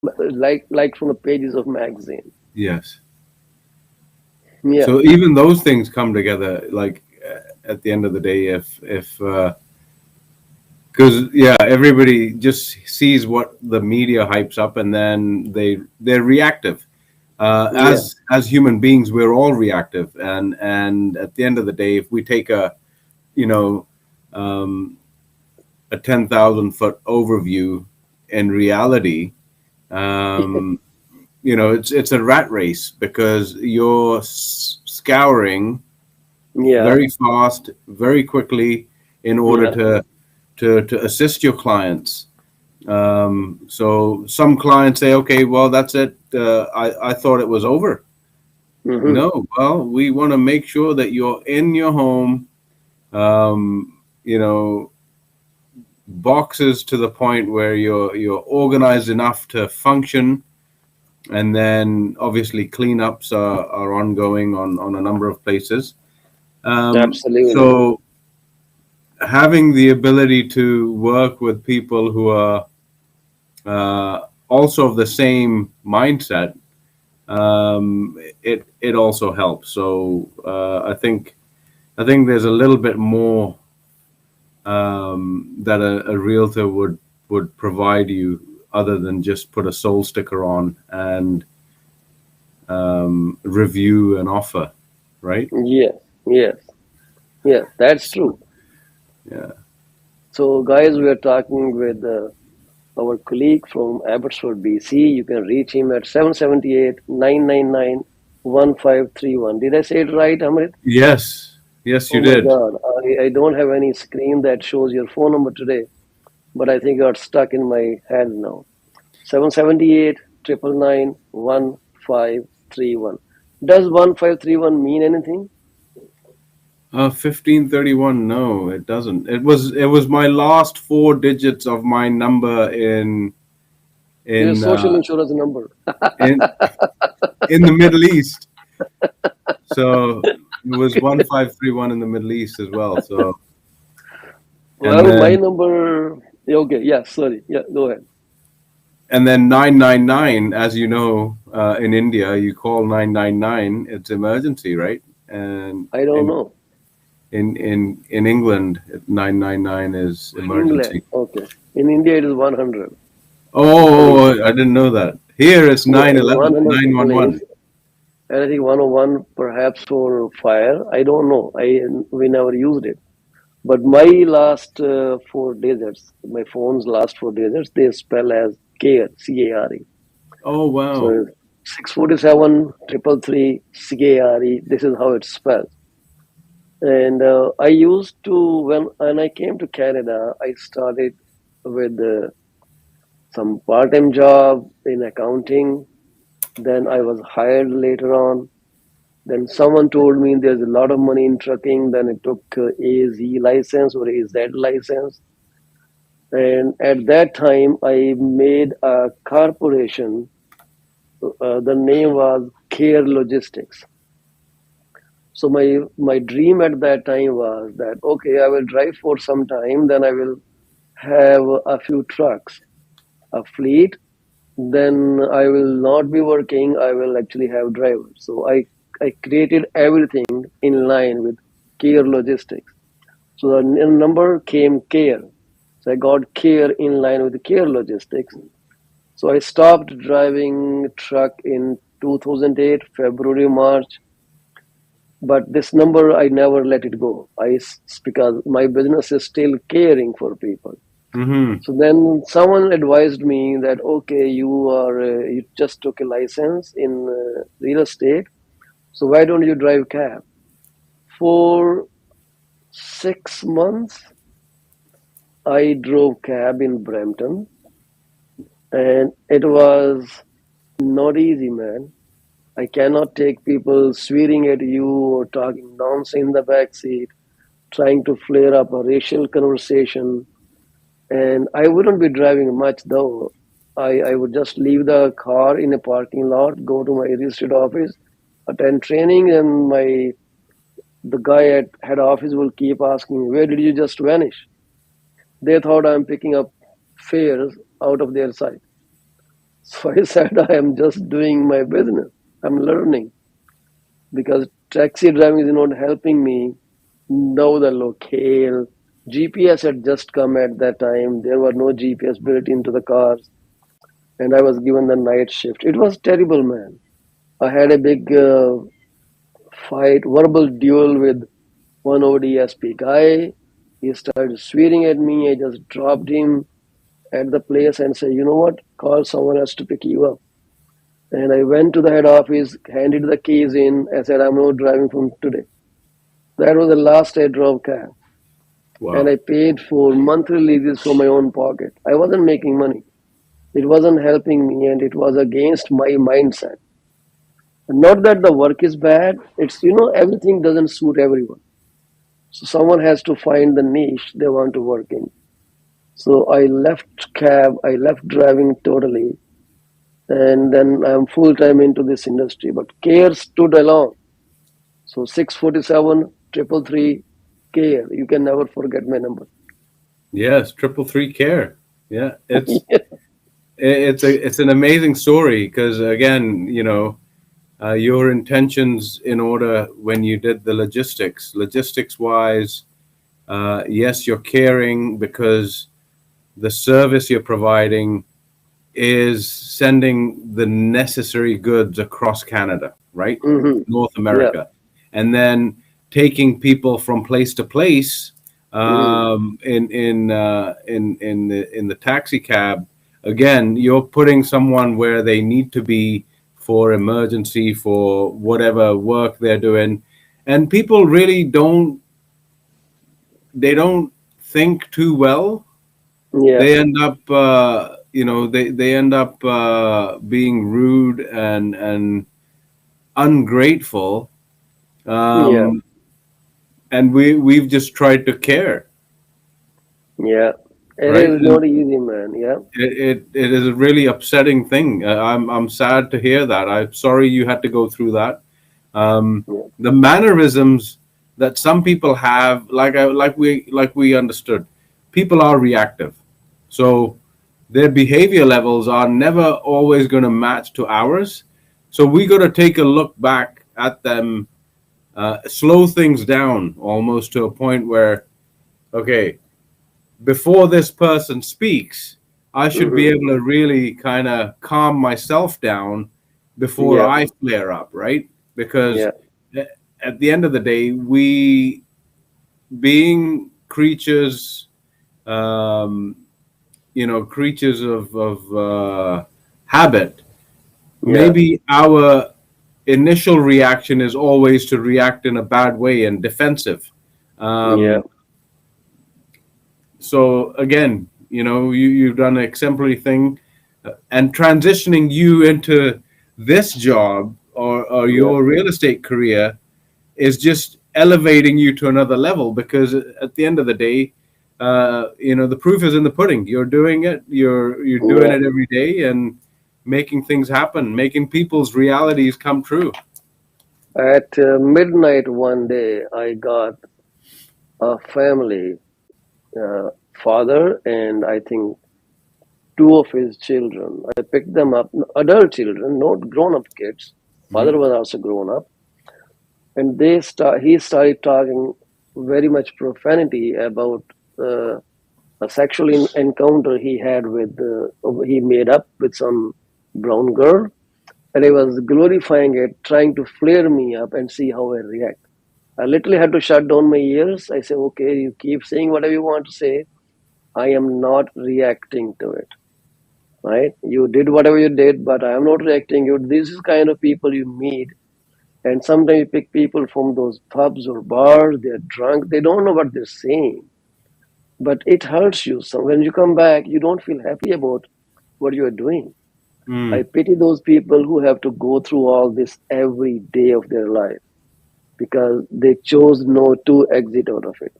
like from the pages of magazine. Yes. Yeah, So even those things come together, like at the end of the day, if because yeah, everybody just sees what the media hypes up, and then they're reactive. yeah, As human beings, we're all reactive, and at the end of the day, if we take a you know um, a 10,000 foot overview, in reality, um, it's a rat race because you're scouring yeah, very fast, very quickly in order yeah. to assist your clients. So some clients say, okay, well, that's it. I thought it was over. Hmm. No, well, we want to make sure that you're in your home, um, you know, boxes to the point where you're organized enough to function, and then obviously cleanups are ongoing on a number of places. Absolutely. So having the ability to work with people who are also of the same mindset, it also helps. So I think there's a little bit more that a realtor would provide you other than just put a soul sticker on and review an offer, right? Yes, yes, yes. That's true. Yeah. So, guys, we are talking with our colleague from Abbotsford, BC. You can reach him at 778-999-1531. Did I say it right, Amrit? Yes. Yes, you Oh my did. God, I don't have any screen that shows your phone number today, but I think it got stuck in my head now. 778-999-1531. Does 1531 mean anything? 1531. No, it doesn't. It was my last four digits of my number Your in social uh, insurance number. in in the Middle East. So it was 1531 in the Middle East as well. So and Well, my then number. Okay, yeah, sorry. Yeah, go ahead. 999. As you know, in India, you call 999. It's emergency, right? And I don't in know. in England, 999 is England. emergency. Okay. In India, it is 100. I think, Oh, I didn't know that. Here it's yeah, nine in eleven, 100 for nine one police, one. and I think 101 perhaps for fire. I don't know. We never used it. But my last four digits, my phone's last four digits, they spell as care, CARE. Oh, wow. So 647 triple three CARE. This is how it's spelled. And I used to when I came to Canada, I started with some part-time job in accounting. Then I was hired later on. Then someone told me there's a lot of money in trucking. Then I took AZ license or AZ license. And at that time, I made a corporation. The name was Care Logistics. So my dream at that time was that okay, I will drive for some time, then I will have a few trucks, a fleet. Then I will not be working. I will actually have drivers. So I created everything in line with Care Logistics. So the number came Care. So I got Care in line with Care Logistics. So I stopped driving truck in 2008, February, March. But this number, I never let it go. Because my business is still caring for people. Mm-hmm. So then someone advised me that okay, you just took a license in real estate, so why don't you drive cab? For 6 months, I drove cab in Brampton, and it was not easy, man. I cannot take people swearing at you or talking nonsense in the back seat, trying to flare up a racial conversation. And I wouldn't be driving much though. I would just leave the car in a parking lot, go to my real estate office, attend training, and the guy at head office will keep asking, "Where did you just vanish?" They thought I'm picking up fares out of their sight. So I said, I am just doing my business. I'm learning because taxi driving is not helping me know the locale. GPS had just come at that time. There were no GPS built into the cars, and I was given the night shift. It was terrible, man. I had a big fight, verbal duel with one ODSP guy. He started swearing at me. I just dropped him at the place and said, you know what? Call someone else to pick you up. And I went to the head office, handed the keys in, and said, I'm not driving from today. That was the last I drove cab. And Wow. I paid for monthly leases from my own pocket. I wasn't making money. It wasn't helping me, and it was against my mindset. Not that the work is bad. It's, everything doesn't suit everyone. So someone has to find the niche they want to work in. So I left cab, I left driving totally, and then I'm full time into this industry. But care stood alone. So 647 333 care. You can never forget my number. Yes, triple three care. Yeah, it's an amazing story because again, your intentions in order when you did the logistics wise, yes, you're caring because the service you're providing is sending the necessary goods across Canada, right? Hmm. North Yeah. America, and then taking people from place to place Hmm. in the taxi cab. Again, you're putting someone where they need to be for emergency, for whatever work they're doing, and people really don't think too well. Yeah. They end up they end up being rude and ungrateful, Yeah. um, and we've just tried to care, Yeah. It right? is And not easy, man. Yeah. it is a really upsetting thing. I'm sad to hear that. I'm sorry you had to go through that. Yeah. The mannerisms that some people have, like we understood, people are reactive, so their behavior levels are never always going to match to ours. So we got to take a look back at them, slow things down almost to a point where, okay, before this person speaks, I should be Hmm. able to really kind of calm myself down before Yeah. I flare up, right? Because Yeah. at the end of the day, we being creatures, um, creatures of habit, Yeah. maybe our initial reaction is always to react in a bad way and defensive. Yeah. Um, so again, you've done an exemplary thing, and transitioning you into this job or Yeah. your real estate career is just elevating you to another level because at the end of the day, the proof is in the pudding. You're doing it. You're doing Yeah. it every day and making things happen, making people's realities come true. At midnight one day, I got a family, uh, father, and I think two of his children. I picked them up, adult children, not grown up kids. Mhm. Father was also grown up, and he started talking very much profanity about uh, a sexual encounter he had he made up with some brown girl, and he was glorifying it, trying to flare me up and see how I react. I literally had to shut down my ears. I say, okay, you keep saying whatever you want to say. I am not reacting to it. Right? You did whatever you did, but I am not reacting. This is kind of people you meet. And sometimes you pick people from those pubs or bars, they're drunk, they don't know what they're saying. But it hurts you. So when you come back, you don't feel happy about what you are doing. I Mm. pity those people who have to go through all this every day of their life because they chose not to exit out of it.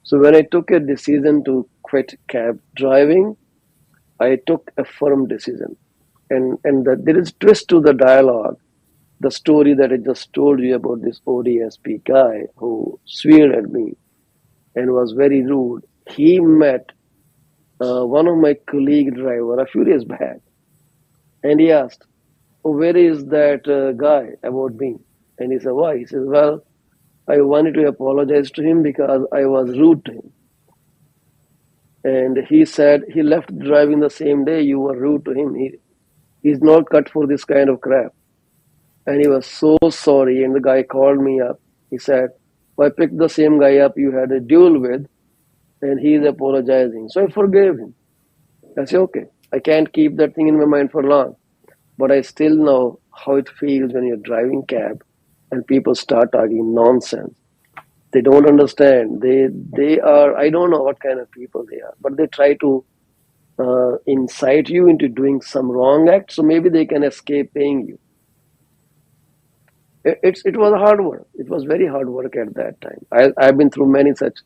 So when I took a decision to quit cab driving, I took a firm decision. And there is twist to the dialogue. The story that I just told you about this ODSP guy who swore at me and was very rude. He met one of my colleague driver a few days back, And he asked, "Oh, where is that guy about me?" And he said, "Why?" He says, "Well, I wanted to apologize to him because I was rude to him." And he said he left driving the same day you were rude to him. He's not cut for this kind of crap. And he was so sorry. And the guy called me up. He said, "Well, I picked the same guy up you had a duel with, and he's apologizing." So I forgave him. I said, "Okay, I can't keep that thing in my mind for long, but I still know how it feels when you're driving cab and people start talking nonsense. They don't understand. They are, I don't know what kind of people they are, but they try to incite you into doing some wrong act, so maybe they can escape paying you." It was hard work. It was very hard work at that time. I've been through many such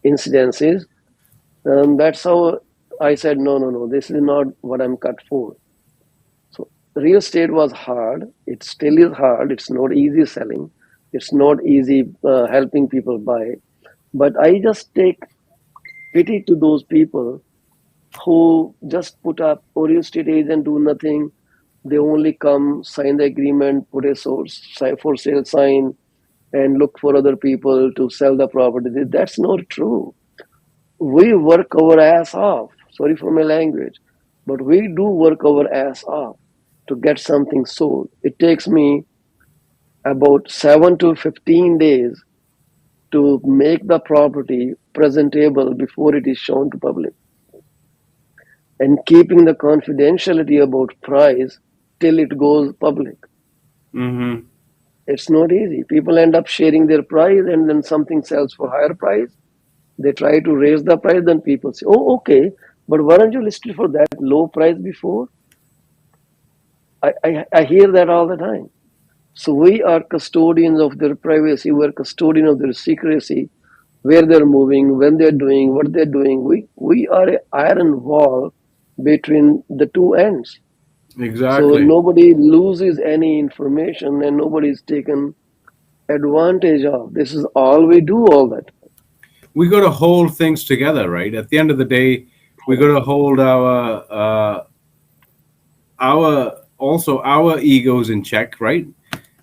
incidences, and that's how I said, no, no, no, this is not what I'm cut for. So real estate was hard. It still is hard. It's not easy selling. It's not easy helping people buy. But I just take pity to those people who just put up, or real estate agent do nothing. They only come, sign the agreement, put a source for sale sign, and look for other people to sell the property. That's not true. We work our ass off. Sorry for my language, but we do work our ass off to get something sold. It takes me about 7 to 15 days to make the property presentable before it is shown to public, and keeping the confidentiality about price till it goes public. Mm-hmm. It's not easy. People end up sharing their price, and then something sells for higher price. They try to raise the price, then people say, "Oh, okay, but why don't you list it for that low price before?" I hear that all the time. So we are custodians of their privacy. We're custodian of their secrecy, where they're moving, when they're doing, what they're doing. We are an iron wall between the two ends. So Exactly. nobody loses any information and nobody's taken advantage of. This is all we do all that. We got to hold things together, right? At the end of the day, we got to hold our also our egos in check, right?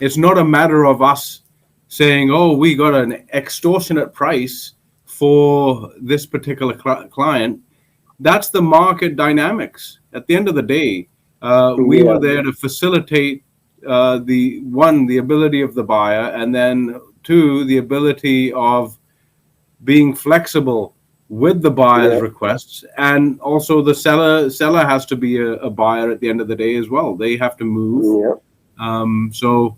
It's not a matter of us saying, "Oh, we got an extortionate price for this particular client." That's the market dynamics. At the end of the day, we were Yeah, there to facilitate the ability of the buyer, and then two, the ability of being flexible with the buyer's yeah, requests, and also the seller has to be a buyer at the end of the day as well. They have to move. yeah, So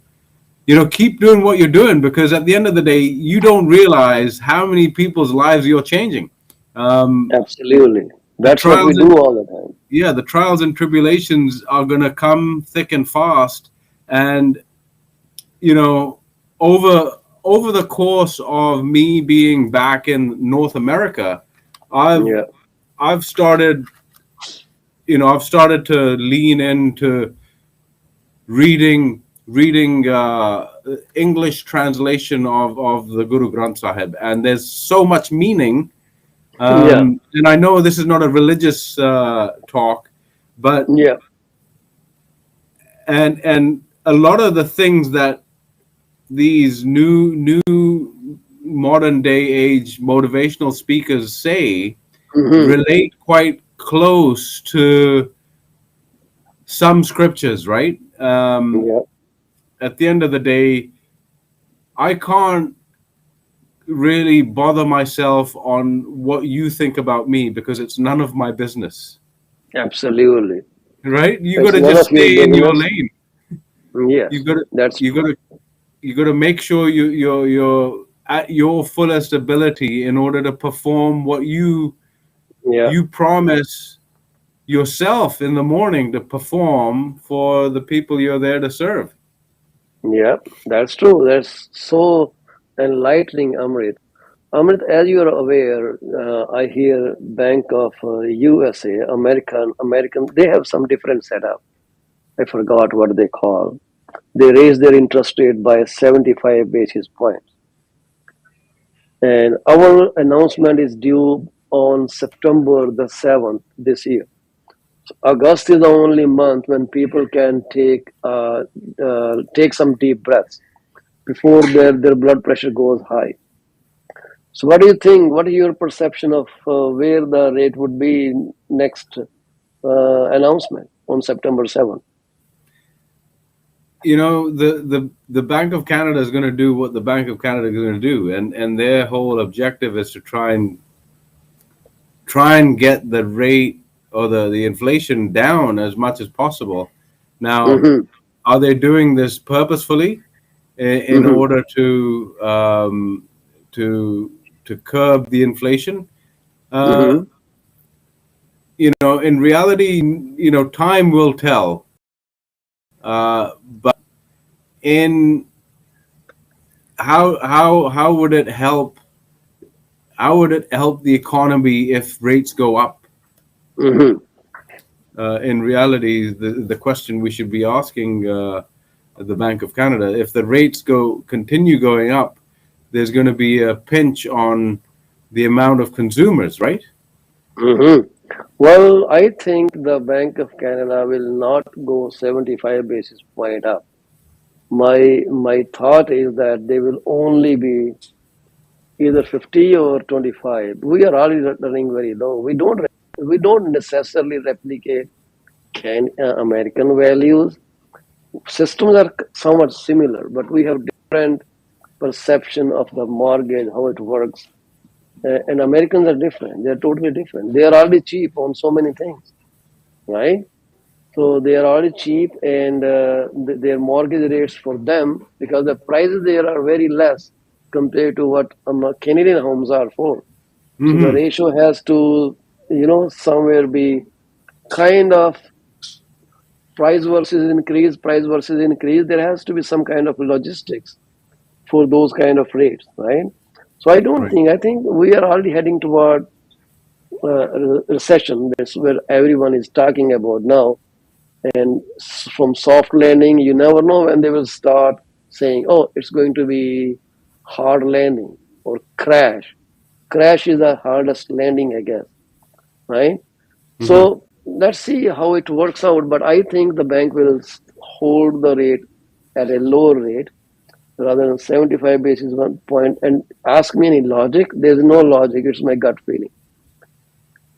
keep doing what you're doing, because at the end of the day, you don't realize how many people's lives you're changing. Um, absolutely. the That's what we trials do all the time. yeah, the trials and tribulations are going to come thick and fast, and you know over over the course of me being back in North America, i've Yeah. i've started to lean into reading English translation of the Guru Granth Sahib, and there's so much meaning. Yeah, And I know this is not a religious talk, but yeah. and a lot of the things that these new modern day age motivational speakers say Hmm. relate quite close to some scriptures, right? Yeah, At the end of the day, I can't really bother myself on what you think about me, because it's none of my business, absolutely. right? You got It's to none just of your stay in your business. lane. Yes, You got to that's you got true. to you got to make sure you're at your fullest ability in order to perform what Yeah, you promise yourself in the morning to perform for the people you're there to serve. yeah, that's true. That's so enlightening, Amrit. Amrit, as you are aware, I hear Bank of USA, American, they have some different setup. I forgot what they call. They raise their interest rate by 75 basis points. And our announcement is due on September the 7th this year. August is the only month when people can take some deep breaths before their blood pressure goes high. So, what do you think? What is your perception of where the rate would be next announcement on September 7th? The Bank of Canada is going to do what the Bank of Canada is going to do, and their whole objective is to try and get the rate or the inflation down as much as possible. Now, Mm-hmm, are they doing this purposefully in mm-hmm, order to to curb the inflation? Uh, mm-hmm, in reality, time will tell. But in how would it help? How would it help the economy if rates go up? mm-hmm. In reality, the question we should be asking the Bank of Canada, if the rates continue going up, there's going to be a pinch on the amount of consumers, right? Mm-hmm. Well, I think the Bank of Canada will not go 75 basis point up. My thought is that they will only be either 50 or 25. We are already running very low. We don't necessarily replicate American values. Systems are somewhat similar, but we have different perception of the mortgage, how it works. And Americans are different. They're totally different. They are already cheap on so many things, right? So they are already cheap, and their mortgage rates for them, because the prices there are very less compared to what Canadian homes are for. So the Mm-hmm. ratio has to, somewhere be kind of price versus increase. There has to be some kind of logistics for those kind of rates, right? So Right. I think we are already heading toward recession. That's where everyone is talking about now. And from soft landing, you never know when they will start saying, oh, it's going to be hard landing or crash. Crash is the hardest landing, I guess, right? Mm-hmm. So let's see how it works out. But I think the bank will hold the rate at a lower rate rather than 75 basis one point. And ask me any logic. There's no logic. It's my gut feeling,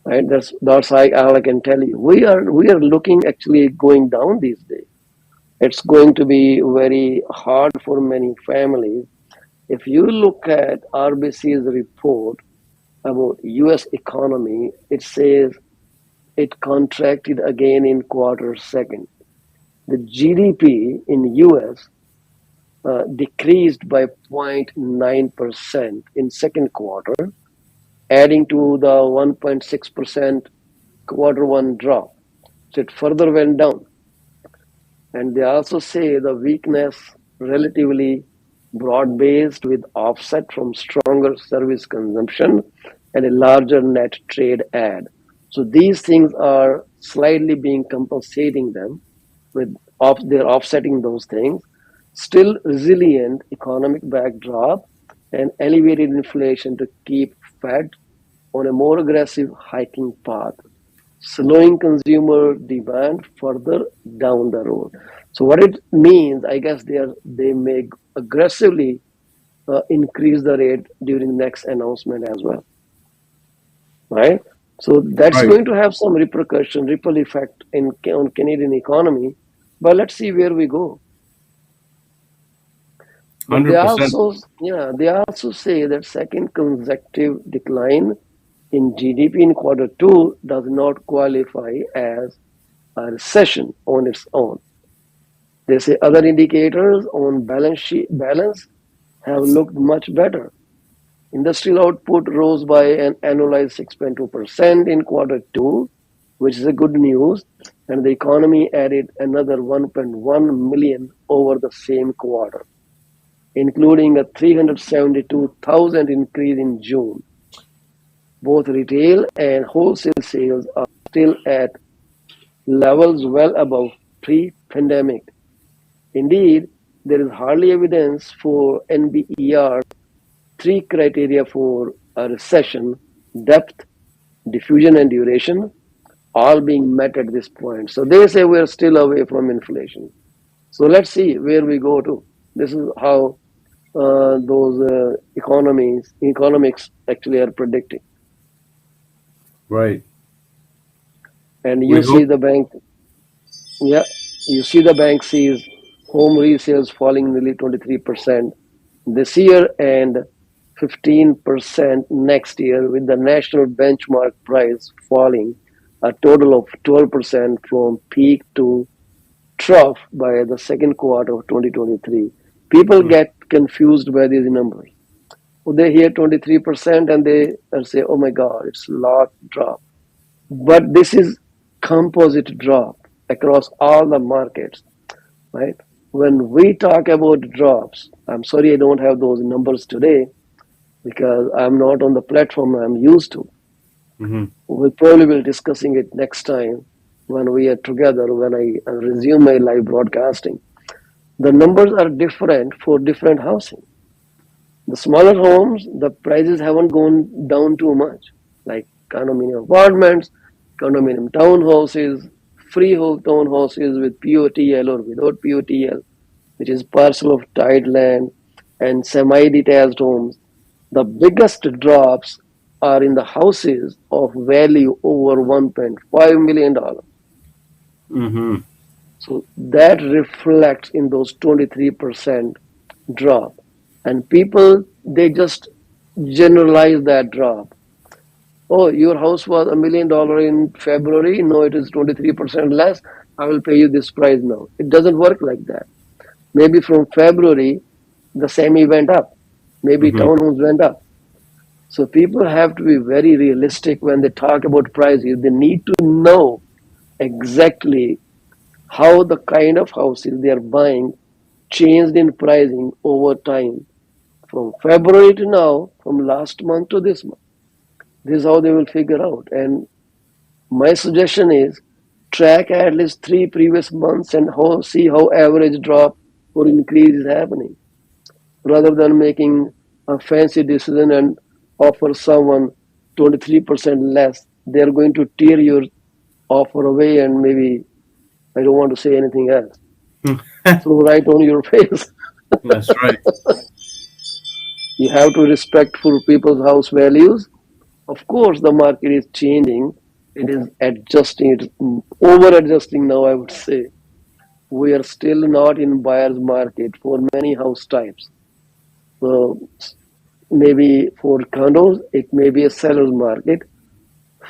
right? That's all I can tell you. We are looking actually going down these days. It's going to be very hard for many families. If you look at RBC's report about U.S. economy, it says it contracted again in quarter second. The GDP in U.S. Decreased by 0.9% in second quarter, adding to the 1.6% quarter one drop. So it further went down. And they also say the weakness relatively broad based with offset from stronger service consumption and a larger net trade add. So these things are slightly being compensating them with they're offsetting those things. Still resilient economic backdrop and elevated inflation to keep Fed on a more aggressive hiking path, slowing consumer demand further down the road. So what it means, I guess they may aggressively increase the rate during next announcement as well, right? So that's Right. going to have some ripple effect on Canadian economy. But let's see where we go. But 100%. they also say that second consecutive decline in GDP in quarter two does not qualify as a recession on its own. They say other indicators on balance have looked much better. Industrial output rose by an annualized 6.2% in quarter two, which is a good news, and the economy added another 1.1 million over the same quarter, including a 372,000 increase in June. Both retail and wholesale sales are still at levels well above pre-pandemic. Indeed, there is hardly evidence for NBER three criteria for a recession: depth, diffusion, and duration. all being met at this point. So they say we're still away from inflation. So let's see where we go to. This is how those economics actually are predicting. Right. And you We see hope. the bank, yeah, you see the bank sees home resales falling nearly 23% this year and 15% next year, with the national benchmark price falling a total of 12% from peak to trough by the second quarter of 2023. People get confused by these numbers. They hear 23% and they say, oh my God, it's a lot drop. But this is composite drop across all the markets, right? When we talk about drops, I'm sorry I don't have those numbers today because I'm not on the platform I'm used to. Hmm. We probably will discussing it next time when we are together, when I resume my live broadcasting. The numbers are different for different housing. The smaller homes, the prices haven't gone down too much, like condominium apartments, condominium townhouses, freehold townhouses with POTL or without POTL, which is parcel of tied land, and semi-detached homes. The biggest drops are in the houses of value over $1.5 million. Hmm. So that reflects in those 23% drop. And people, they just generalize that drop. Oh, your house was $1 million in February. No, it is 23% less. I will pay you this price now. It doesn't work like that. Maybe from February, the semi went up. Maybe Hmm. townhomes went up. So people have to be very realistic when they talk about prices. They need to know exactly how the kind of houses they are buying changed in pricing over time from February to now, from last month to this month. This is how they will figure out. And my suggestion is track at least 3 previous months and see how average drop or increase is happening, rather than making a fancy decision and offer someone 23% less. They are going to tear your offer away, and maybe I don't want to say anything else. Throw right on your face. That's right. You have to respect for people's house values. Of course, the market is changing. It is adjusting. It's over adjusting now, I would say. We are still not in buyer's market for many house types. So maybe for condos, it may be a seller's market.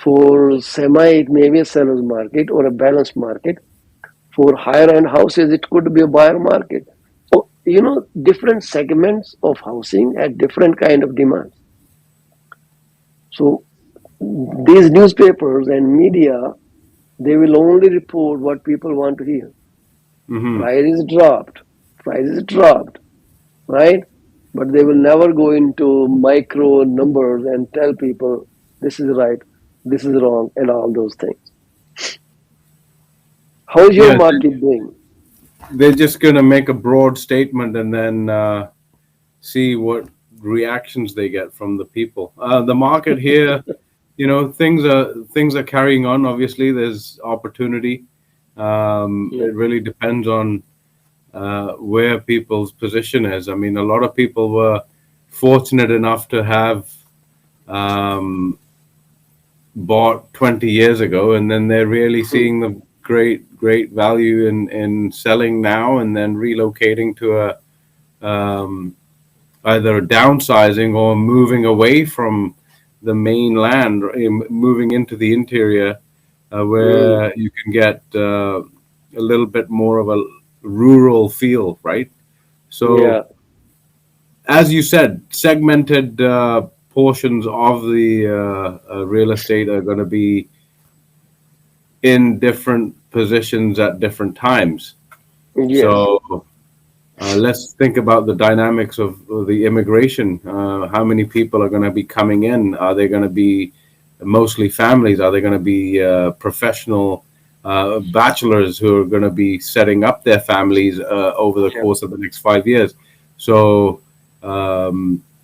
For semi, it may be a seller's market or a balanced market. For higher end houses, it could be a buyer market. So, different segments of housing at different kind of demands. So these newspapers and media, they will only report what people want to hear. Hmm. Price is dropped, price is dropped, right? But they will never go into micro numbers and tell people this is right, this is wrong, and all those things. How is your Yeah, market doing? they're just going to make a broad statement and then see what reactions they get from the people. The market here, things are carrying on. Obviously, there's opportunity. Yeah. It really depends on where people's position is. I mean, a lot of people were fortunate enough to have um, bought 20 years ago, and then they're really Hmm. seeing the great value in selling now and then relocating to um, either downsizing or moving away from the mainland, moving into the interior, Hmm. where you can get a little bit more of a rural feel, right? So, Yeah. as you said, segmented portions of the real estate are going to be in different positions at different times. Yes. So, let's think about the dynamics of the immigration. How many people are going to be coming in? Are they going to be mostly families? Are they going to be professional bachelors who are going to be setting up their families over the Yeah. course of the next 5 years? So,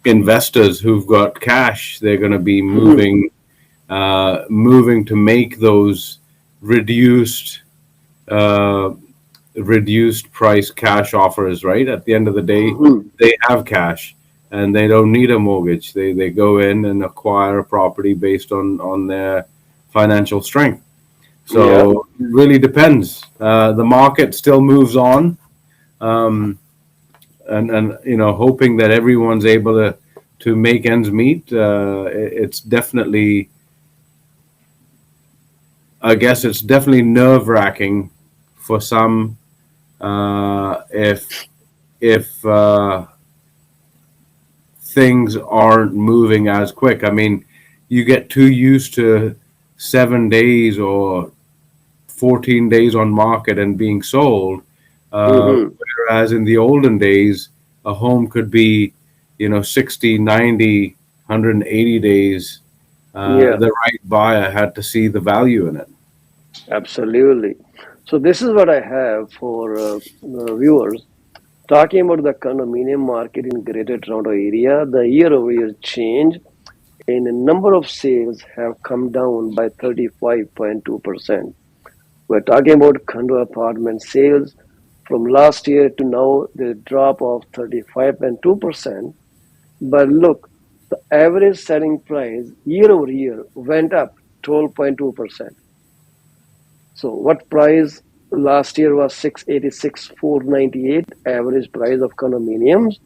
investors who've got cash, they're going to be moving to make those. reduced uh, reduced price cash offers, right? At the end of the day, Hmm. they have cash and they don't need a mortgage. They go in and acquire a property based on their financial strength. Yeah. So it really depends. The market still moves on, um, and hoping that everyone's able to make ends meet. It's definitely, I guess, it's definitely nerve wracking for some, if things aren't moving as quick. I mean, you get too used to 7 days or 14 days on market and being sold. Hmm. Whereas in the olden days, a home could be, 60, 90, 180 days. Yeah. The right buyer had to see the value in it. Absolutely. So this is what I have for viewers. Talking about the condominium market in Greater Toronto Area, the year-over-year change in the number of sales have come down by 35.2%. We're talking about condo apartment sales from last year to now, the drop of 35.2%. But look, the average selling price year over year went up 12.2%. So what price last year was 686,498 average price of condominiums.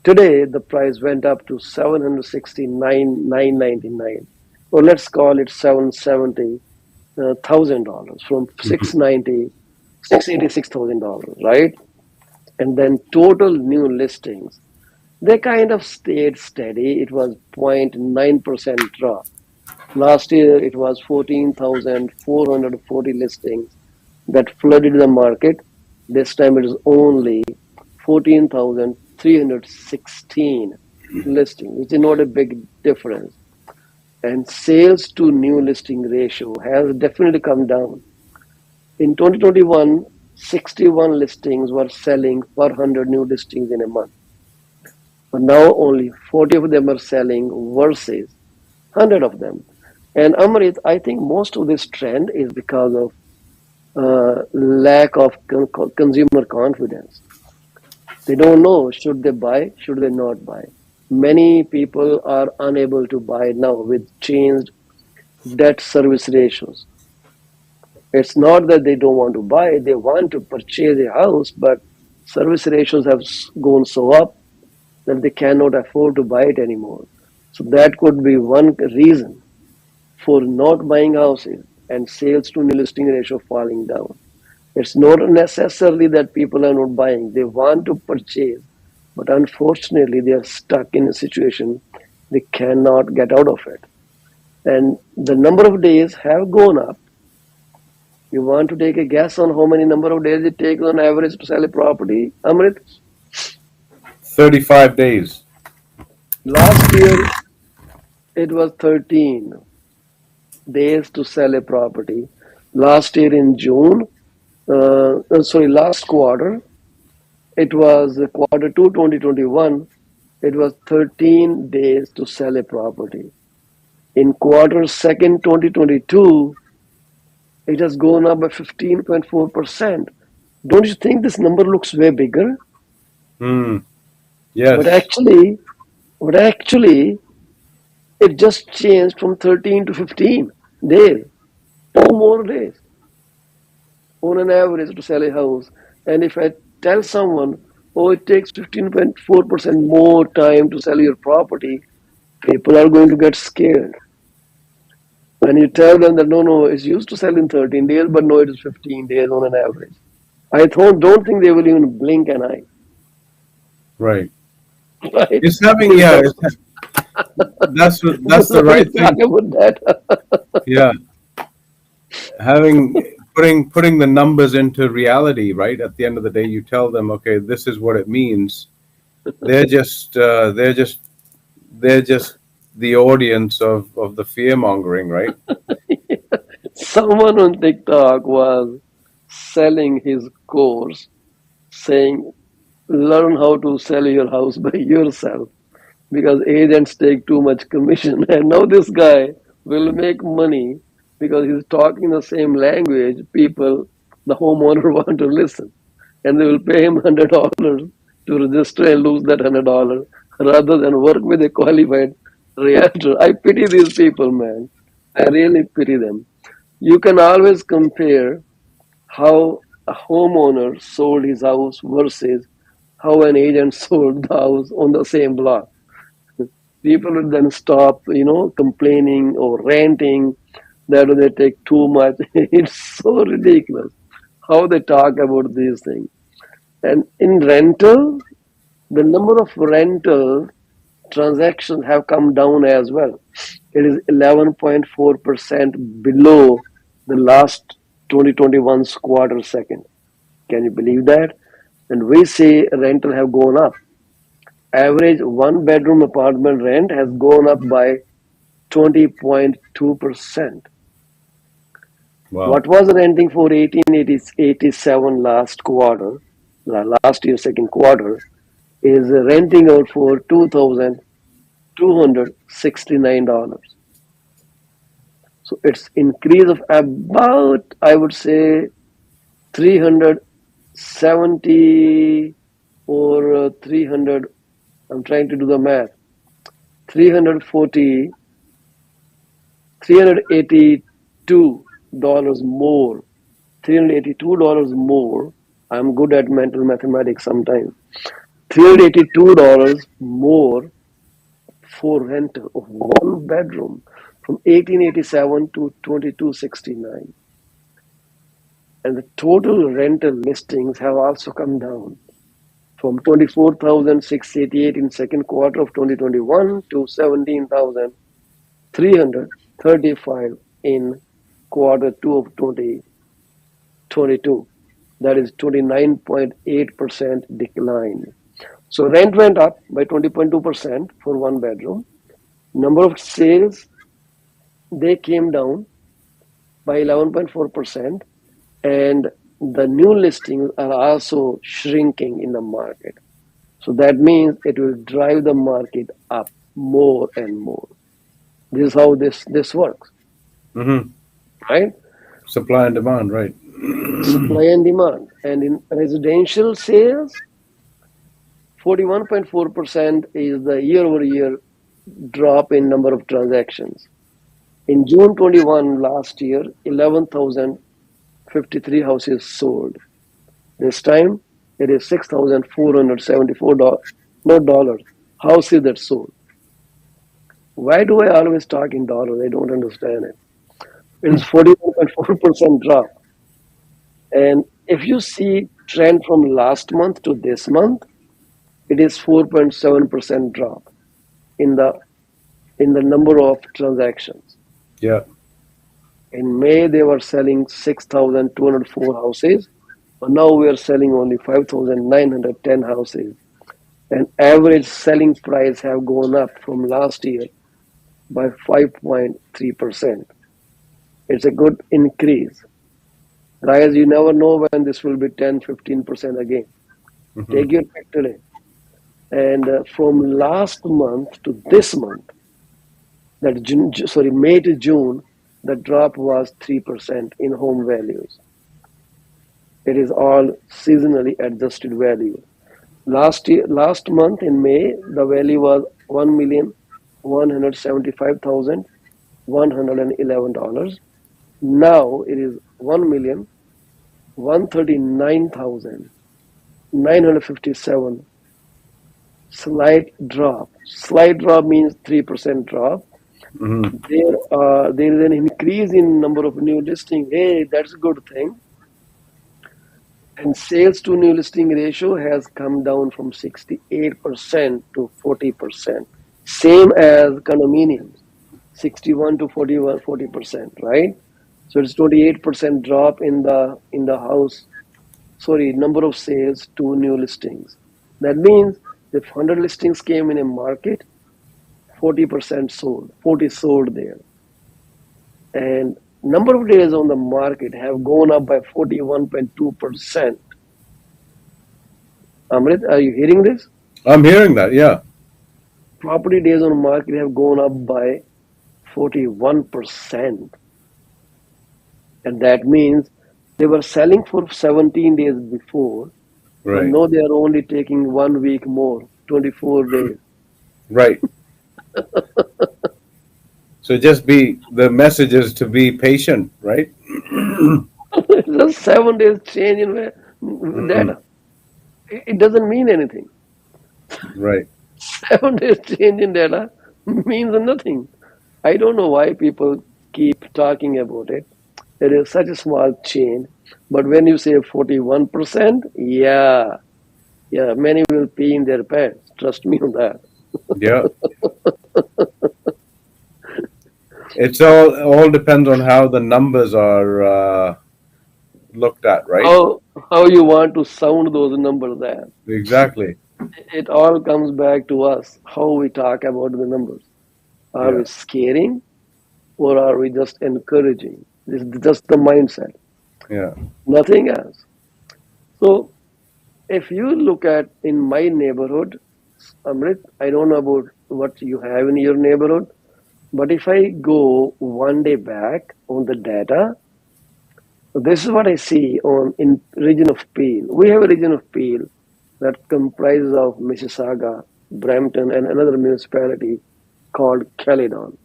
Today the price went up to 769,999, or let's call it $770,000 from $686,000, right? And then total new listings, they kind of stayed steady. It was 0.9% drop. Last year it was 14,440 listings that flooded the market. This time it is only 14,316 listings, which is not a big difference. And sales to new listing ratio has definitely come down. In 2021, 61 listings were selling per 100 new listings in a month. But now only 40 of them are selling versus 100 of them. And Amrit, I think most of this trend is because of lack of consumer confidence. They don't know should they buy, should they not buy. Many people are unable to buy now with changed debt service ratios. It's not that they don't want to buy, they want to purchase a house, but service ratios have gone so up that they cannot afford to buy it anymore. So that could be one reason for not buying houses and sales to new listing ratio falling down. It's not necessarily that people are not buying, they want to purchase, but unfortunately, they are stuck in a situation they cannot get out of it. And the number of days have gone up. You want to take a guess on how many number of days it takes on average to sell a property, Amrit? 35 days. Last year it was 13 days to sell a property. Last year in June, last quarter, it was quarter two 2021, it was 13 days to sell a property. In quarter second 2022, it has gone up by 15.4%. Don't you think this number looks way bigger? Hmm. But Yes. actually, but actually, it just changed from 13 to 15 days, 2 more days on an average to sell a house. And if I tell someone, oh, it takes 15.4% more time to sell your property, people are going to get scared. When you tell them that no, no, it's used to sell in 13 days, but no, it is 15 days on an average. Don't think they will even blink an eye, Right. right? It's having, Is yeah, that that's the what right you thing. talk about that? Yeah. Having putting the numbers into reality, right? At the end of the day, you tell them, okay, this is what it means. They're just they're just the audience of the fear mongering, right? Someone on TikTok was selling his course saying, learn how to sell your house by yourself because agents take too much commission. And now this guy will make money because he's talking the same language. People, the homeowner, want to listen, and they will pay him $100 to register and lose that $100 rather than work with a qualified realtor. I pity these people, man. I really pity them. You can always compare how a homeowner sold his house versus how an agent sold the house on the same block. People would then stop, complaining or ranting that they take too much. It's so ridiculous how they talk about these things. And in rental, the number of rental transactions have come down as well. It is 11.4% below the last 2021's quarter second. Can you believe that? And we say rental have gone up. Average one bedroom apartment rent has gone up by 20.2%. Wow. What was renting for 1887 last quarter, last year second quarter, is renting out for $2,269. So it's increase of about, I would say, 370 or 300. I'm trying to do the math. 340, $382 more. $382 more. I'm good at mental mathematics sometimes. $382 more for rental of one bedroom from 1887 to 2269. And the total rental listings have also come down from 24,688 in second quarter of 2021 to 17,335 in quarter two of 2022. That is 29.8% decline. So rent went up by 20.2% for one bedroom. Number of sales, they came down by 11.4%, and the new listings are also shrinking in the market. So that means it will drive the market up more and more. This is how this works, Hmm. right? Supply and demand, right? Supply and demand. And in residential sales, 41.4% is the year over year drop in number of transactions. In June 21 last year, 11,053 houses sold. This time, it is 6,474 not dollars, houses that sold. Why do I always talk in dollars? I don't understand it. It is 41.4% drop. And if you see trend from last month to this month, it is 4.7% drop in the number of transactions. Yeah. In May, they were selling 6,204 houses, but now we are selling only 5,910 houses. And average selling price have gone up from last year by 5.3%. It's a good increase. Guys, you never know when this will be 10, 15% again. Hmm. Take your pick today. And from last month to this month, that May to June, the drop was 3% in home values. It is all seasonally adjusted value. Last month in May, the value was $1,175,111. Now it is $1,139,957. Slight drop means 3% drop. Hmm. There is an increase in number of new listings. Hey, that's a good thing. And sales to new listing ratio has come down from 68% to 40%. Same as condominiums, 61 to 41, 40%, right? So it's 28% drop in the house, sorry, number of sales to new listings. That means if 100 listings came in a market, 40% sold, 40 sold there. And number of days on the market have gone up by 41.2%. Amrit, are you hearing this? I'm hearing that. Yeah. Property days on market have gone up by 41%. And that means they were selling for 17 days before, but Right. now they are only taking 1 week more, 24 days. Right. So just be the message is to be patient, right? Just 7 days change in Mm, data. It doesn't mean anything. right. 7 days change in data means nothing. I don't know why people keep talking about it. It is such a small change. But when you say 41%, yeah, many will pee in their pants. Trust me on that. Yeah. It's all depends on how the numbers are looked at, right? How you want to sound those numbers there. Exactly. It all comes back to us, how we talk about the numbers. Are we Yeah. scaring or are we just encouraging? This is just the mindset, Yeah. nothing else. So if you look at in my neighborhood, Amrit, I don't know about what you have in your neighborhood, but if I go one day back on the data, this is what I see on in region of Peel. We have a region of Peel that comprises of Mississauga, Brampton, and another municipality called Caledon.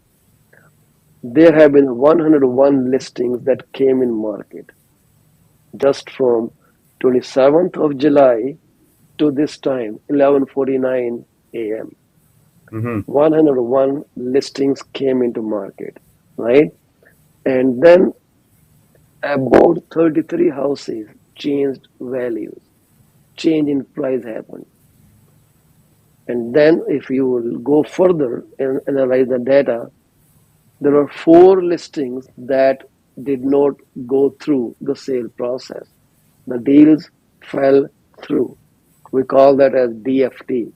There have been 101 listings that came in market just from 27th of July to this time, 11:49 a.m. Hmm. 101 listings came into market, right? And then about 33 houses changed values, change in price happened. And then if you will go further and analyze the data, there are four listings that did not go through the sale process. The deals fell through. We call that as DFT.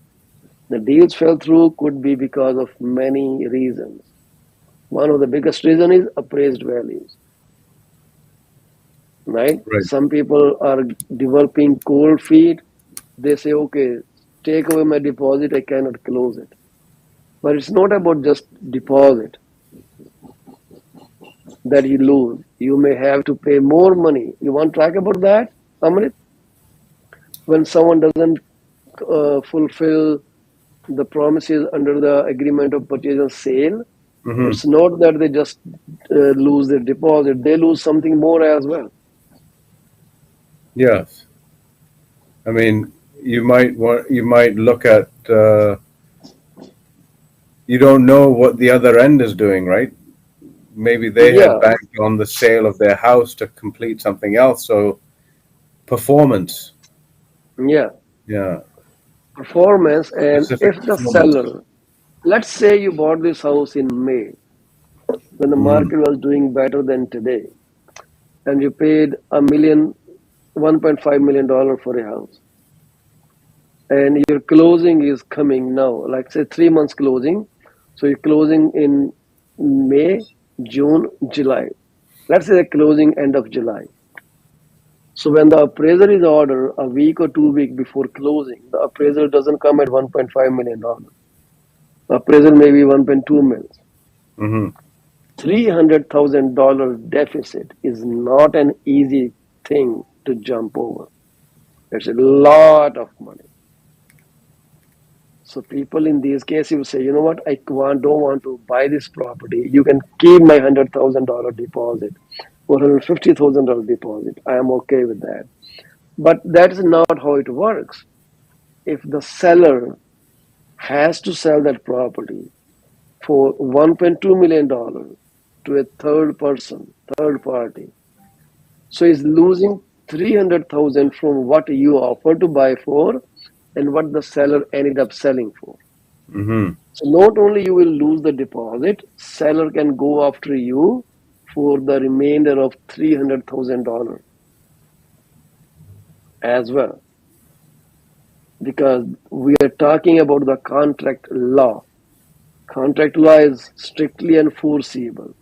The deals fell through could be because of many reasons. One of the biggest reasons is appraised values, right? Right. Some people are developing cold feet. They say, okay, take away my deposit, I cannot close it. But it's not about just deposit that you lose. You may have to pay more money. You want to talk about that, Amrit? When someone doesn't fulfill the promises under the agreement of purchase and sale, Hmm. it's not that they just lose their deposit, they lose something more as well. Yes. I mean, you might look at you don't know what the other end is doing, right? Maybe they had Yeah, banked on the sale of their house to complete something else. So performance, yeah. yeah, Performance, and specific if the performance. seller, let's say you bought this house in May when the Hmm. market was doing better than today, and you paid 1.5 million for a house, and your closing is coming now, like say 3 months closing. So you're closing in May, June, July. Let's say the closing end of July. So when the appraiser is ordered a week or 2 weeks before closing, the appraiser doesn't come at $1.5 million. The appraisal may be 1.2 million. Hmm. $300,000 deficit is not an easy thing to jump over. It's a lot of money. So people in these cases will say, you know what, don't want to buy this property. You can keep my $100,000 deposit or $150,000 deposit. I am okay with that. But that is not how it works. If the seller has to sell that property for $1.2 million to a third person, third party, so he's losing 300,000 from what you offer to buy for and what the seller ended up selling for. Hmm. So not only you will lose the deposit, seller can go after you for the remainder of $300,000 as well, because we are talking about the contract law. Contract law is strictly enforceable,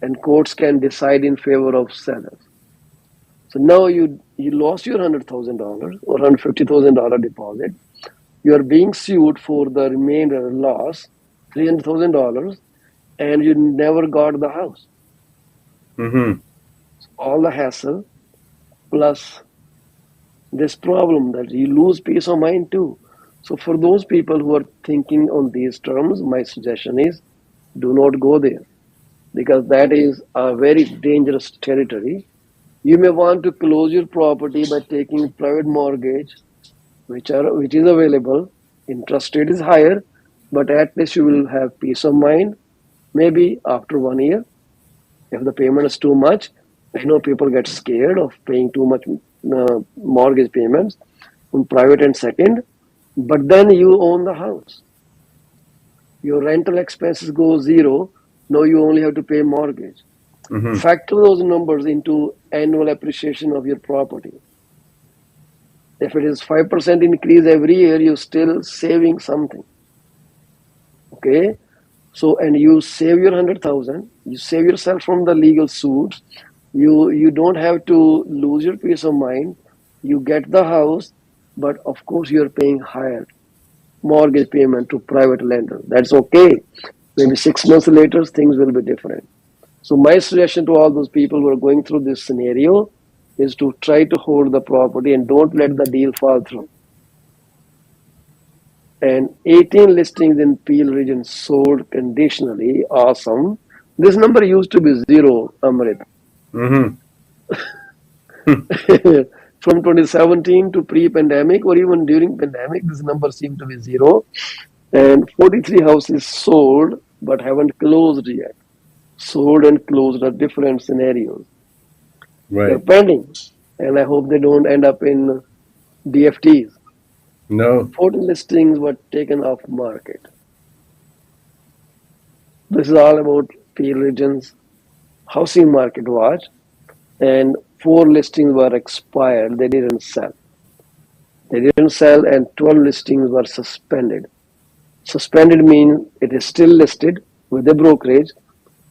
and courts can decide in favor of sellers. So now you lost your $100,000 or $150,000 deposit. You are being sued for the remainder loss, $300,000, and you never got the house. Hmm. all the hassle plus this problem that you lose peace of mind too. So for those people who are thinking on these terms, my suggestion is do not go there because that is a very dangerous territory. You may want to close your property by taking private mortgage, which is available. Interest rate is higher, but at least you will have peace of mind. Maybe after 1 year, if the payment is too much, I know people get scared of paying too much mortgage payments on private and second, but then you own the house. Your rental expenses go zero. Now you only have to pay mortgage. Hmm. Factor those numbers into annual appreciation of your property. If it is 5% increase every year, you're still saving something. Okay. So, and you save your 100,000, you save yourself from the legal suits. You don't have to lose your peace of mind. You get the house, but of course you're paying higher mortgage payment to private lender. That's okay. Maybe 6 months later, things will be different. So my suggestion to all those people who are going through this scenario is to try to hold the property and don't let the deal fall through. And 18 listings in Peel region sold conditionally. Awesome. This number used to be zero, Amrit. Hmm. From 2017 to pre-pandemic or even during pandemic, this number seemed to be zero. And 43 houses sold but haven't closed yet. Sold and closed are different scenarios. They're Right. pending, and I hope they don't end up in DFTs. No. 40 listings were taken off market. This is all about Peel region's housing market watch, and 4 listings were expired. They didn't sell. They didn't sell, and 12 listings were suspended. Suspended means it is still listed with the brokerage,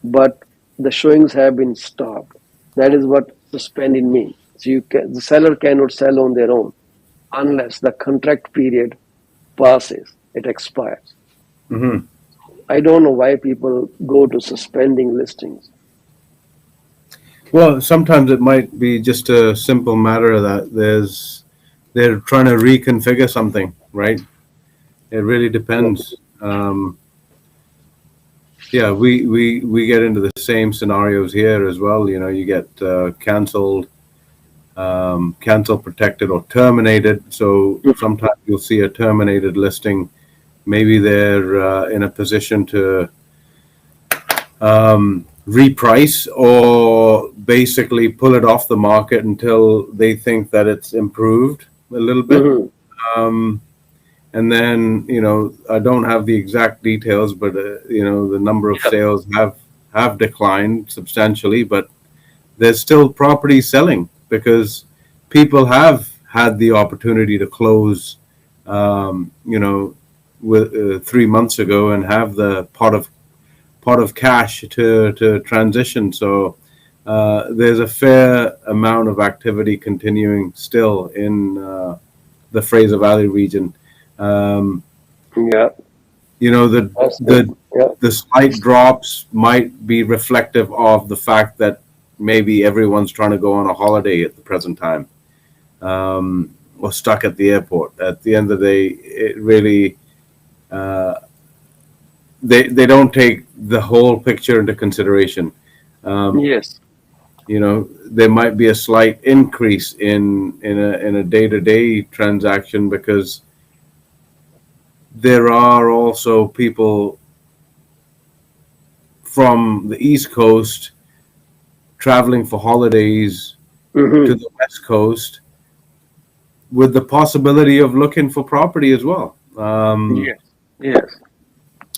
but the showings have been stopped. That is what suspended means. So the seller cannot sell on their own unless the contract period passes. It expires. Hmm. I don't know why people go to suspending listings. Well, sometimes it might be just a simple matter that they're trying to reconfigure something, right? It really depends. Yeah, we get into the same scenarios here as well. You know, you get canceled, cancel protected or terminated. So sometimes you'll see a terminated listing. Maybe they're in a position to reprice or basically pull it off the market until they think that it's improved a little bit. Mhm. Um, and then, you know, I don't have the exact details, but you know, the number of Yep. sales have declined substantially, but there's still property selling because people have had the opportunity to close, you know, with 3 months ago and have the pot of cash to transition. So there's a fair amount of activity continuing still in the Fraser Valley region. Um, Yeah, you know, the that's good. the Yeah. the slight drops might be reflective of the fact that maybe everyone's trying to go on a holiday at the present time, or stuck at the airport. At the end of the day, it really uh, they don't take the whole picture into consideration. Um, Yes. you know, there might be a slight increase in a day to day transaction because there are also people from the East Coast traveling for holidays to Hmm. the West Coast with the possibility of looking for property as well. Yes. Yes.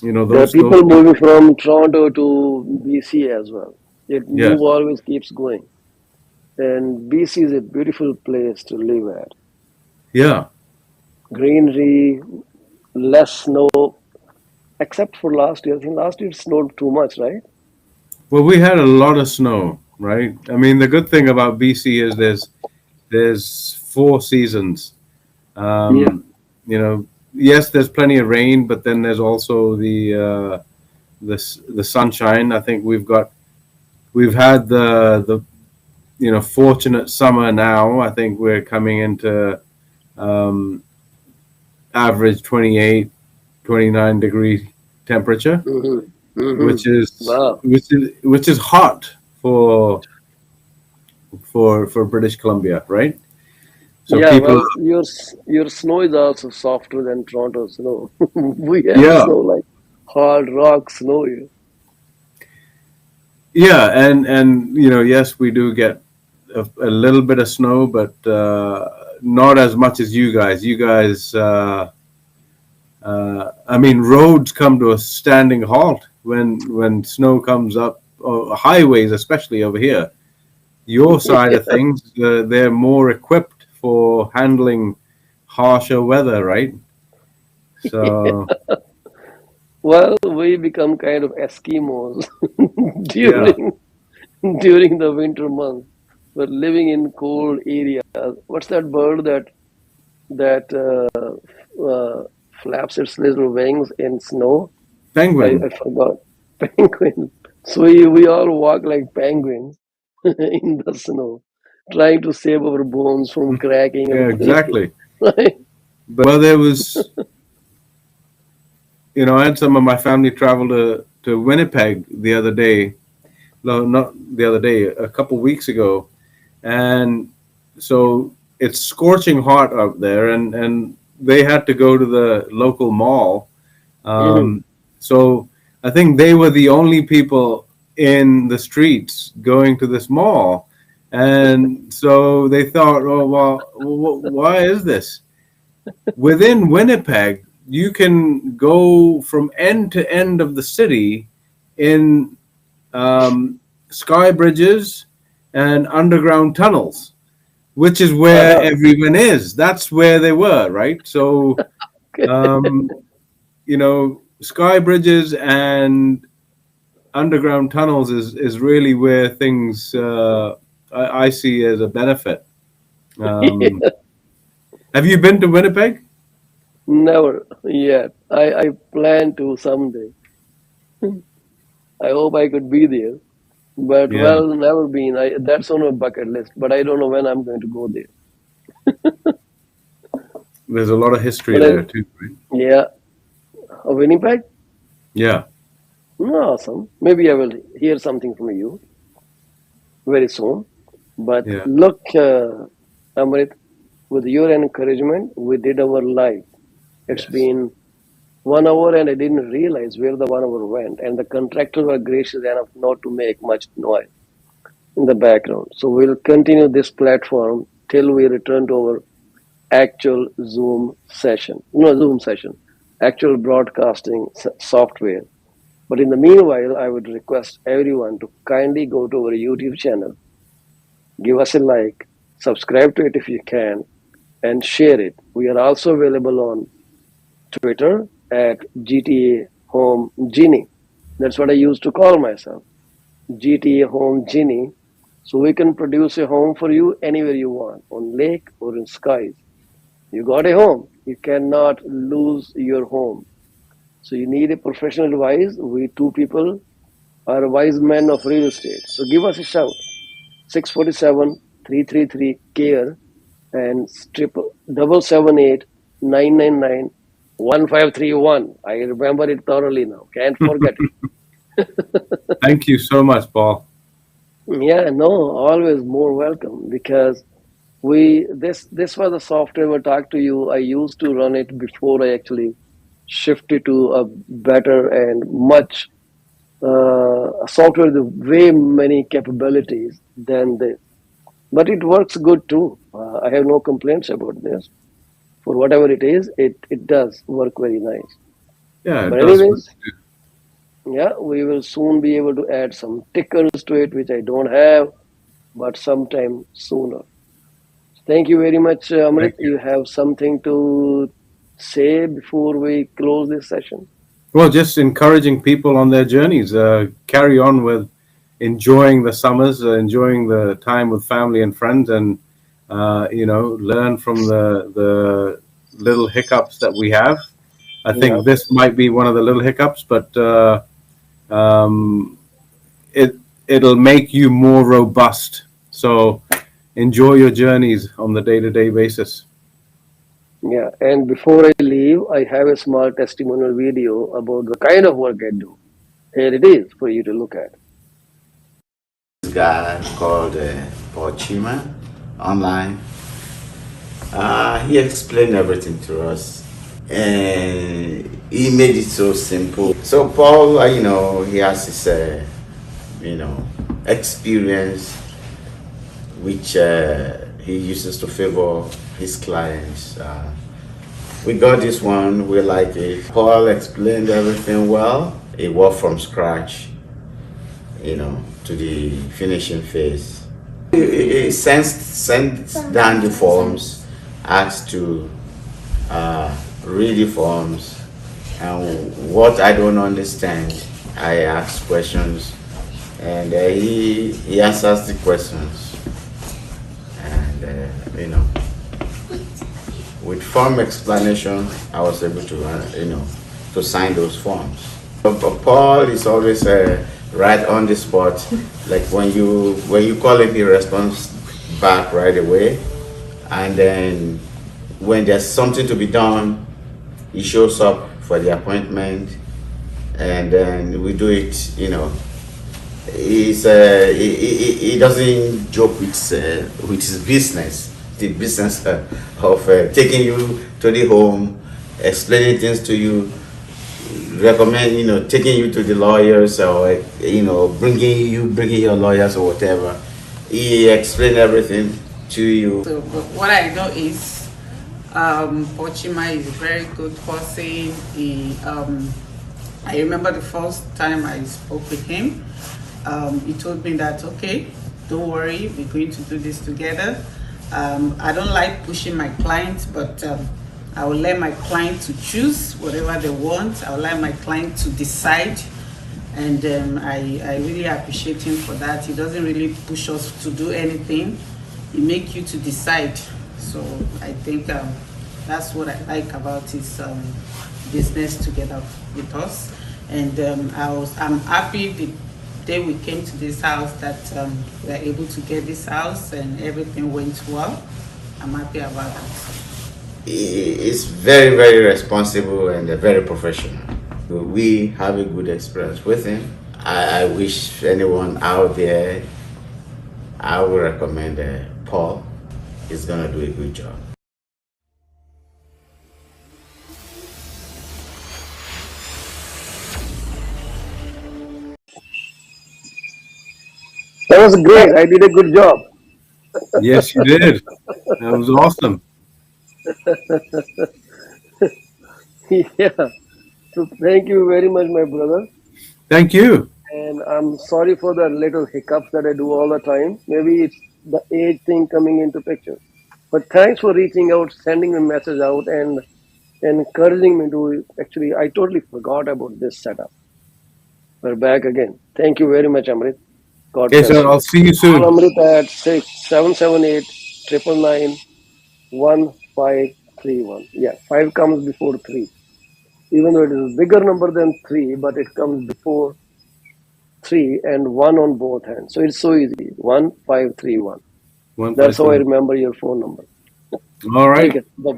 You know, There are those people people. moving from Toronto to BC as well. It Yes. move always keeps going. And BC is a beautiful place to live at. Yeah. Greenery, less snow, except for last year. I think last year it snowed too much, right? Well, we had a lot of snow, right? I mean, the good thing about BC is there's 4 seasons. Yeah. You know, yes, there's plenty of rain, but then there's also the sunshine. I think we've had the fortunate summer now. I think we're coming into um, average 28, 29-degree temperature, Mm-hmm. Mm-hmm. which is Wow. hot for British Columbia, right? So Yeah, people, well, your snow is also softer than Toronto snow. We have yeah, snow like hard rock snow here. yeah, and yes, we do get a little bit of snow, but not as much as you guys. You guys, I mean, roads come to a standing halt when snow comes up, highways especially over here. Your side of things, they're more equipped for handling harsher weather, right? So Well, we become kind of Eskimos yeah, during during the winter months. We're living in cold areas. What's that bird that flaps its little wings in snow? I penguin. forgot. Penguin. So we all walk like penguins in the snow, trying to save our bones from cracking Yeah, and breaking. exactly. Right? But well, there was, I had some of my family travel to Winnipeg the other day. No, not the other day, a couple weeks ago, and so it's scorching hot out there, and they had to go to the local mall. Mhm. So I think they were the only people in the streets going to this mall, and so they thought, oh well, why is this? Within Winnipeg, you can go from end to end of the city in um, sky bridges and underground tunnels, which is where Uh-huh. everyone is. That's where they were, right? So, um, sky bridges and underground tunnels is really where things I see as a benefit. Um, have you been to Winnipeg? Never yet. I plan to someday. I hope I could be there. But Yeah, well, never been. That's on my bucket list, but I don't know when I'm going to go there. there's a lot of history But I, there too, right? yeah, Winnipeg? Yeah, Awesome. Maybe I will hear something from you very soon. But yeah, look, Amrit, with your encouragement, we did our live. It's yes. been 1 hour and I didn't realize where the 1 hour went. And the contractors were gracious enough not to make much noise in the background. So we'll continue this platform till we return to our actual Zoom session. No, Zoom session, actual broadcasting software. But in the meanwhile, I would request everyone to kindly go to our YouTube channel, give us a like, subscribe to it if you can, and share it. We are also available on Twitter at GTA Home Genie. That's what I used to call myself, GTA Home Genie. So we can produce a home for you anywhere you want, on lake or in skies. You got a home. You cannot lose your home. So you need a professional advice. We two people are wise men of real estate. So give us a shout. 647-333-CARE and triple 778-999-1531. I remember it thoroughly now. Can't forget it. Thank you so much, Paul. Yeah, no, always more welcome because this was the software I talked to you. I used to run it before I actually shifted to a better and much software with way many capabilities than this. But it works good too. I have no complaints about this. For whatever it is, it does work very nice. Yeah, it But does. anyways, yeah, we will soon be able to add some tickers to it, which I don't have, but sometime sooner. Thank you very much, Amrit. Thank you. You have something to say before we close this session? Well, just encouraging people on their journeys. Carry on with enjoying the summers, enjoying the time with family and friends, and learn from the little hiccups that we have. I Yeah. think this might be one of the little hiccups, but um, it it'll make you more robust. So enjoy your journeys on the day-to-day basis. Yeah, and before I leave, I have a small testimonial video about the kind of work I do. Here it is for you to look at. This guy called Paul Cheema online. He explained everything to us, and he made it so simple. So Paul, he has his, experience, which he uses to favor his clients. We got this one, we like it. Paul explained everything well. He worked from scratch, to the finishing phase. He sends down the forms, asks to read the forms, and what I don't understand, I ask questions, and he answers the questions, and with form explanation, I was able to to sign those forms. But Paul is always right on the spot. Like when you call him, he responds back right away. And then when there's something to be done, he shows up for the appointment, and then we do it. He doesn't joke with his business, the business of taking you to the home, explaining things to you, recommend, taking you to the lawyers, or bringing your lawyers or whatever. He explained everything to you. So, but what I know is, Pochima is a very good person. I remember the first time I spoke with him. He told me that, okay, don't worry, we're going to do this together. I don't like pushing my clients, but I will let my client to choose whatever they want. I will let my client to decide. And I really appreciate him for that. He doesn't really push us to do anything. He makes you to decide. So I think that's what I like about his business together with us. And I'm happy the day we came to this house that we were able to get this house and everything went well. I'm happy about that. He is very, very responsible and very professional. We have a good experience with him. I wish anyone out there, I would recommend Paul. He's gonna do a good job. That was great. I did a good job. Yes, you did. That was awesome. Yeah. So thank you very much, my brother. Thank you. And I'm sorry for the little hiccups that I do all the time. Maybe it's the age thing coming into picture. But thanks for reaching out, sending a message out, and encouraging me to actually. I totally forgot about this setup. We're back again. Thank you very much, Amrit. God Okay, bless sir. you. I'll see you Call soon. Amrit at 6 778 999 1531. Yeah, 5 comes before 3. Even though it is a bigger number than 3, but it comes before 3 and 1 on both hands. So it's so easy. 1531. One That's five how I three. remember your phone number. All Take right. it. Bye.